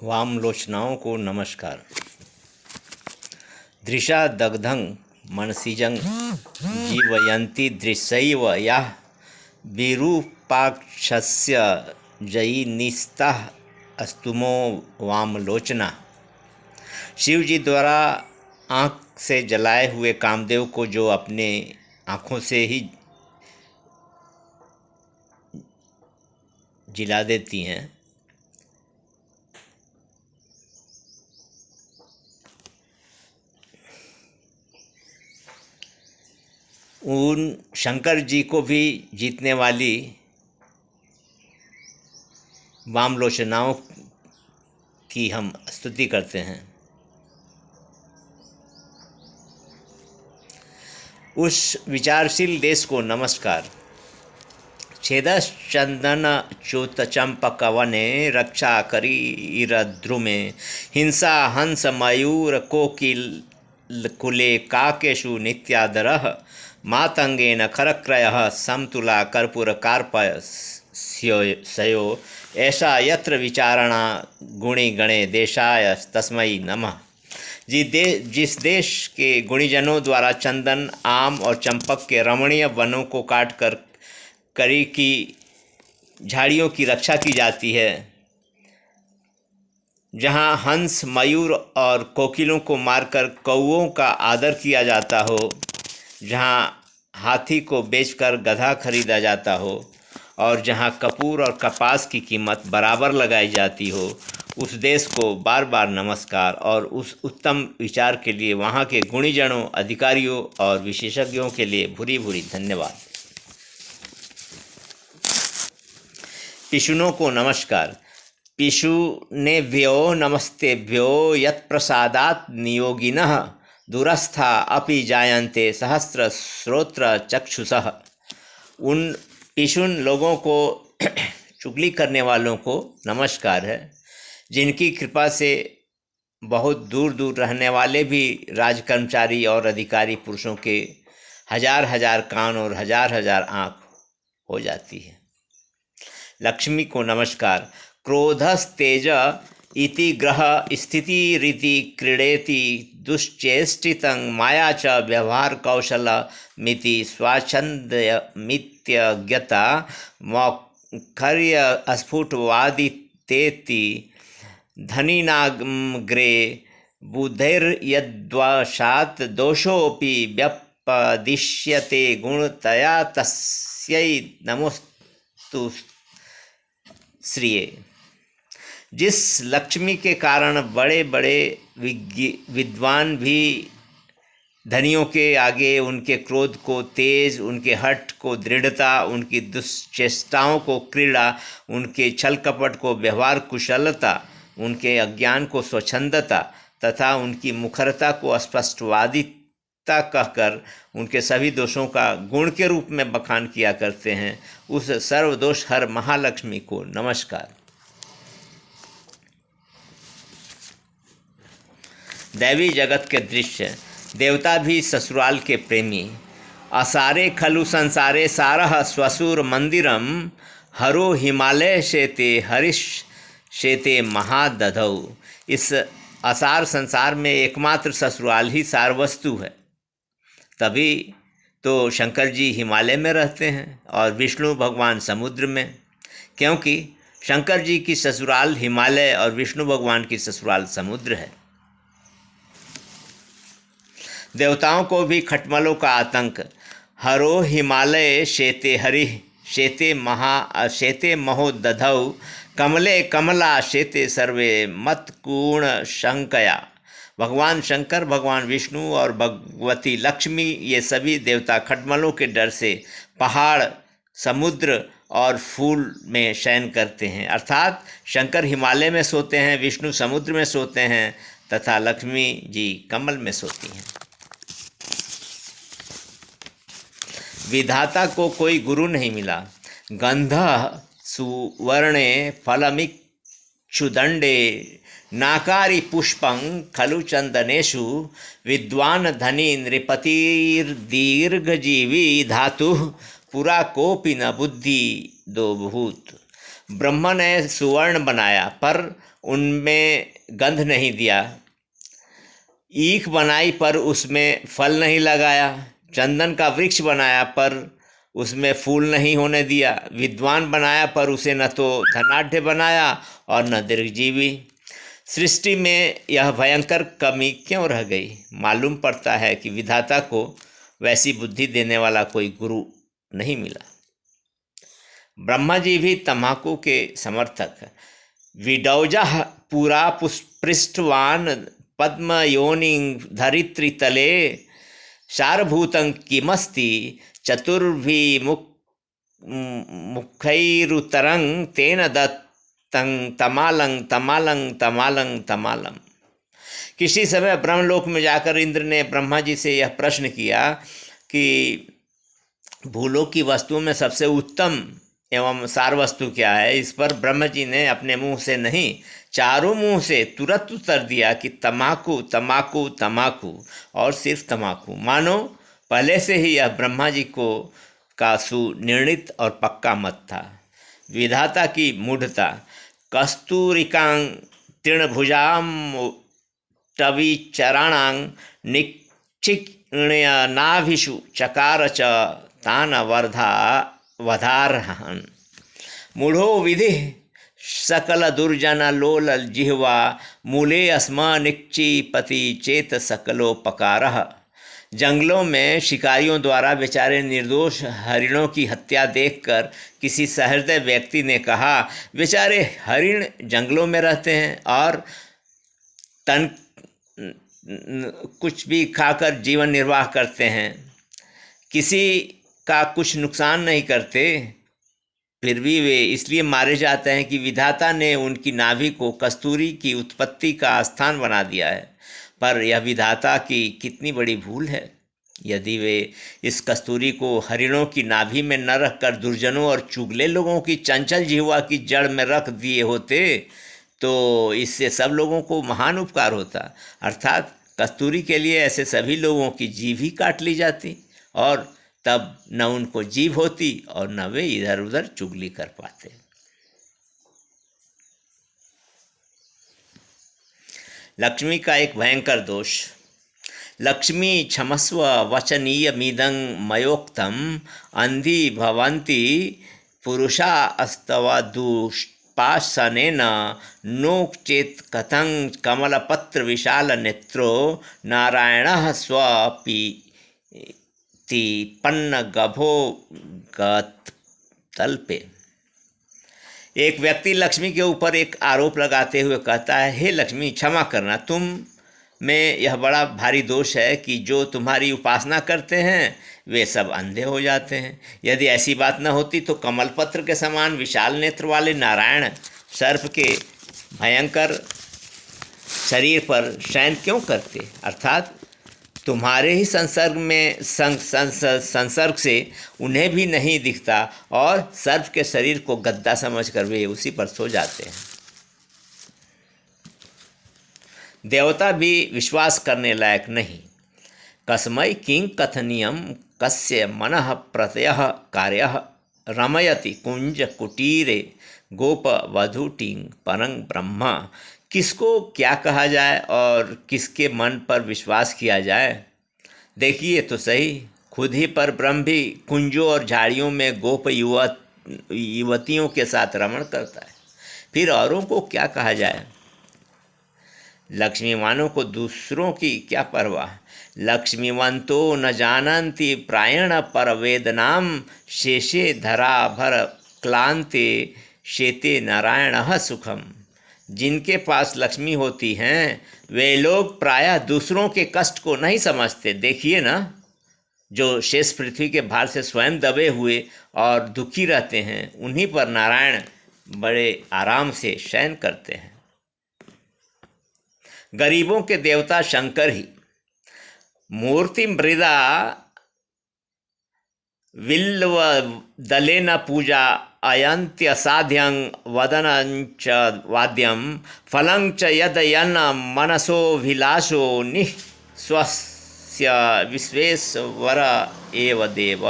वामलोचनाओं को नमस्कार। दृशा दग्धं मनसिजं जीवयन्ति दृशैव यः विरूपाक्षस्य जयिनिस्तः अस्तुमो वामलोचना। शिव जी द्वारा आँख से जलाए हुए कामदेव को जो अपने आँखों से ही जिला देती हैं, उन शंकर जी को भी जीतने वाली वामलोचनाओं की हम स्तुति करते हैं। उस विचारशील देश को नमस्कार। छेदश्चंदन च्युतचंपक वने रक्षा करीरद्रुमे हिंसा हंस मयूर कोकिल कुले काकेशु नित्यादरः मातंगेन खरक्रयः समतुला कर्पूर कार्पस्यो ऐसा यत्र विचारणा गुणी गणे देशाय तस्मै नमः। जिस देश के गुणीजनों द्वारा चंदन, आम और चंपक के रमणीय वनों को काटकर करी की झाड़ियों की रक्षा की जाती है, जहाँ हंस, मयूर और कोकिलों को मारकर कौओं का आदर किया जाता हो, जहाँ हाथी को बेचकर गधा खरीदा जाता हो और जहाँ कपूर और कपास की कीमत बराबर लगाई जाती हो, उस देश को बार बार नमस्कार और उस उत्तम विचार के लिए वहाँ के गुणीजनों, अधिकारियों और विशेषज्ञों के लिए भूरी भूरी धन्यवाद। पिशुनों को नमस्कार। पिशुनेभ्यो नमस्तेभ्यो यत्प्रसादात् नियोगिनः दूरस्था अपि जायन्ते सहस्र श्रोत्र चक्षुषः। उन पिशुन लोगों को चुगली करने वालों को नमस्कार है, जिनकी कृपा से बहुत दूर दूर रहने वाले भी राजकर्मचारी और अधिकारी पुरुषों के हजार हजार कान और हजार हजार आँख हो जाती है। लक्ष्मी को नमस्कार। क्रोधस्तेज इति ग्रह स्थिति रीति क्रीडेति दुश्चेष्टितं माया च व्यवहार कौशल मिति स्वाच्छंद्य मित्यज्ञता मौखर्य स्फुटवादितेति धनिनाग्रे बुधैर्यद्वशात् दोषोऽपि व्यपदिश्यते गुणतया तस्यै नमोस्तु श्रिये। जिस लक्ष्मी के कारण बड़े बड़े विद्वान भी धनियों के आगे उनके क्रोध को तेज, उनके हठ को दृढ़ता, उनकी दुश्चेष्टाओं को क्रीड़ा, उनके छल कपट को व्यवहार कुशलता, उनके अज्ञान को स्वच्छंदता तथा उनकी मुखरता को स्पष्टवादिता कहकर उनके सभी दोषों का गुण के रूप में बखान किया करते हैं, उस सर्वदोष हर महालक्ष्मी को नमस्कार। दैवी जगत के दृश्य। देवता भी ससुराल के प्रेमी। असारे खलु संसारे सारह स्वसुर मंदिरम हरो हिमालय शेते हरिश शेते महादधौ। इस असार संसार में एकमात्र ससुराल ही सार वस्तु है। तभी तो शंकर जी हिमालय में रहते हैं और विष्णु भगवान समुद्र में, क्योंकि शंकर जी की ससुराल हिमालय और विष्णु भगवान की ससुराल समुद्र है। देवताओं को भी खटमलों का आतंक। हरो हिमालय शेते हरि शेते महो दधौ कमले कमला शेते सर्वे मतकूण शंकया। भगवान शंकर, भगवान विष्णु और भगवती लक्ष्मी, ये सभी देवता खटमलों के डर से पहाड़, समुद्र और फूल में शयन करते हैं। अर्थात शंकर हिमालय में सोते हैं, विष्णु समुद्र में सोते हैं तथा लक्ष्मी जी कमल में सोती हैं। विधाता को कोई गुरु नहीं मिला। गंधः सुवर्णे फलमिक्षुदंडे नाकारी पुष्पं खलु चंदनेषु विद्वान धनी नृपतिर्दीर्घजीवी धातु पुरा कोपि न बुद्धि दो भूत। ब्रह्मा ने सुवर्ण बनाया पर उनमें गंध नहीं दिया, ईख बनाई पर उसमें फल नहीं लगाया, चंदन का वृक्ष बनाया पर उसमें फूल नहीं होने दिया, विद्वान बनाया पर उसे न तो धनाढ़ बनाया और न दीर्घजीवी। सृष्टि में यह भयंकर कमी क्यों रह गई? मालूम पड़ता है कि विधाता को वैसी बुद्धि देने वाला कोई गुरु नहीं मिला। ब्रह्मा जी भी तम्बाकू के समर्थक। विडौजा पूरा पृष्ठवान पद्म योनि धरित्री तले सारभूतं किमस्ति चतुर्भि मुखैरुतरं तेन दत्तं तमालं तमालं तमालं तमालम। किसी समय ब्रह्मलोक में जाकर इंद्र ने ब्रह्मा जी से यह प्रश्न किया कि भूलोक की वस्तुओं में सबसे उत्तम एवं सार वस्तु क्या है? इस पर ब्रह्मा जी ने अपने मुंह से नहीं, चारों मुंह से तुरंत उत्तर दिया कि तम्बाकू तम्बाकू तम्बाकू और सिर्फ तम्बाकू। मानो पहले से ही यह ब्रह्मा जी को का सुनिर्णित और पक्का मत था। विधाता की मूढ़ता। कस्तूरिकां तृणभुजां टवीचराणां निक्षिण्यनाभिषु चकार च तान वधारहन्। मूढ़ो विधि सकल दुर्जन लोल जिह्वा मूले अस्मा निक्षिपति चेत सकलोपकारः। जंगलों में शिकारियों द्वारा बेचारे निर्दोष हरिणों की हत्या देखकर किसी सहृदय व्यक्ति ने कहा, बेचारे हरिण जंगलों में रहते हैं और तन कुछ भी खाकर जीवन निर्वाह करते हैं, किसी का कुछ नुकसान नहीं करते, फिर भी वे इसलिए मारे जाते हैं कि विधाता ने उनकी नाभि को कस्तूरी की उत्पत्ति का स्थान बना दिया है। पर यह विधाता की कितनी बड़ी भूल है। यदि वे इस कस्तूरी को हरिणों की नाभि में न रखकर दुर्जनों और चुगले लोगों की चंचल जिह्वा की जड़ में रख दिए होते तो इससे सब लोगों को महान उपकार होता। अर्थात कस्तूरी के लिए ऐसे सभी लोगों की जीभ ही काट ली जाती और तब न उनको जीभ होती और न वे इधर उधर चुगली कर पाते। लक्ष्मी का एक भयंकर दोष। लक्ष्मी क्षमस्व वचनीयमिदं मयोक्तम अंधी भवन्ति पुरुषा अस्तव दुष्पासनेन नोक्चेत कथं कमलपत्र विशाल नेत्रो नारायणः स्वपीति पन्न गभो गतल्पे। एक व्यक्ति लक्ष्मी के ऊपर एक आरोप लगाते हुए कहता है, हे लक्ष्मी, क्षमा करना, तुम में यह बड़ा भारी दोष है कि जो तुम्हारी उपासना करते हैं वे सब अंधे हो जाते हैं। यदि ऐसी बात न होती तो कमलपत्र के समान विशाल नेत्र वाले नारायण सर्प के भयंकर शरीर पर शयन क्यों करते? अर्थात तुम्हारे ही संसर्ग से उन्हें भी नहीं दिखता और सर्प के शरीर को गद्दा समझकर वे उसी पर सो जाते हैं। देवता भी विश्वास करने लायक नहीं। कस्मै किं कथनीयं कस्य मनः प्रत्ययः कार्यः रमयति कुंज कुटीरे गोप वधूटिं परं ब्रह्म। किसको क्या कहा जाए और किसके मन पर विश्वास किया जाए? देखिए तो सही, खुद ही पर ब्रह्म भी कुंजों और झाड़ियों में गोप युवतियों के साथ रमण करता है, फिर औरों को क्या कहा जाए? लक्ष्मीवानों को दूसरों की क्या परवाह। लक्ष्मीवंतो न जानन्ति प्रायण परवेदनाम शेषे धरा भर क्लांते शेते नारायणः सुखम। जिनके पास लक्ष्मी होती हैं वे लोग प्रायः दूसरों के कष्ट को नहीं समझते। देखिए ना, जो शेष पृथ्वी के भार से स्वयं दबे हुए और दुखी रहते हैं उन्हीं पर नारायण बड़े आराम से शयन करते हैं। गरीबों के देवता शंकर ही। मूर्ति मृदा विल्व दलेन पूजा अयंत्य साध्यं वदनंच वाद्यं फलं च यदयन मनसोभिलाषो निःस्वस्य विश्वेश्वर एव देव।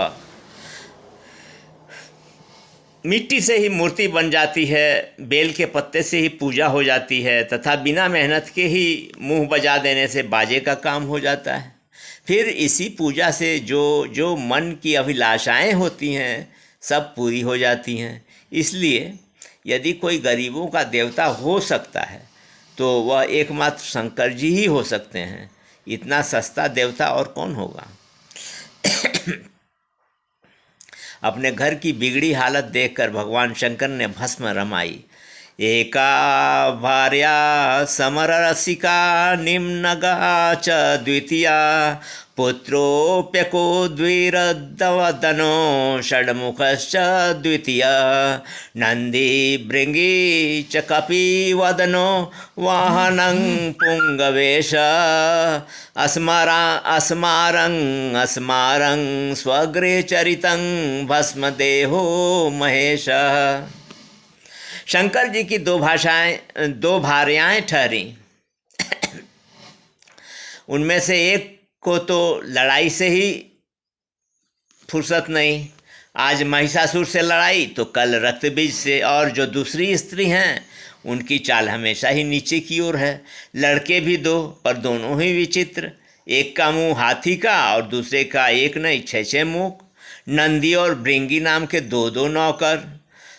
मिट्टी से ही मूर्ति बन जाती है, बेल के पत्ते से ही पूजा हो जाती है तथा बिना मेहनत के ही मुंह बजा देने से बाजे का काम हो जाता है। फिर इसी पूजा से जो जो मन की अभिलाषाएं होती हैं सब पूरी हो जाती हैं। इसलिए यदि कोई गरीबों का देवता हो सकता है तो वह एकमात्र शंकर जी ही हो सकते हैं। इतना सस्ता देवता और कौन होगा। अपने घर की बिगड़ी हालत देखकर भगवान शंकर ने भस्म रमाई। एका भार्या समरसिका निम्नगा च द्वितीया पुत्रोऽप्यको द्विरदवदनो षड्मुखश्च द्वितीय नंदी भृंगी च कपिवदनो वाहनं पुंगवेश अस्मारं स्वगृहे चरितं भस्मदेहो महेश। शंकर जी की दो भार्याएं ठहरी। उनमें से एक को तो लड़ाई से ही फुर्सत नहीं, आज महिषासुर से लड़ाई तो कल रक्तबीज से, और जो दूसरी स्त्री हैं उनकी चाल हमेशा ही नीचे की ओर है। लड़के भी दो पर दोनों ही विचित्र, एक का मुंह हाथी का और दूसरे का एक नहीं 6 मुख। नंदी और भृंगी नाम के 2 नौकर,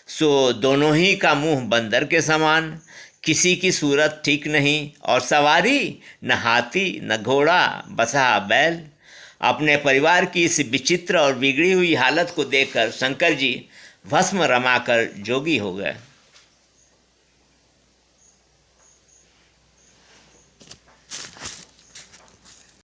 सो दोनों ही का मुंह बंदर के समान। किसी की सूरत ठीक नहीं और सवारी न हाथी न घोड़ा बसा बैल। अपने परिवार की इस विचित्र और बिगड़ी हुई हालत को देखकर शंकर जी भस्म रमाकर जोगी हो गए।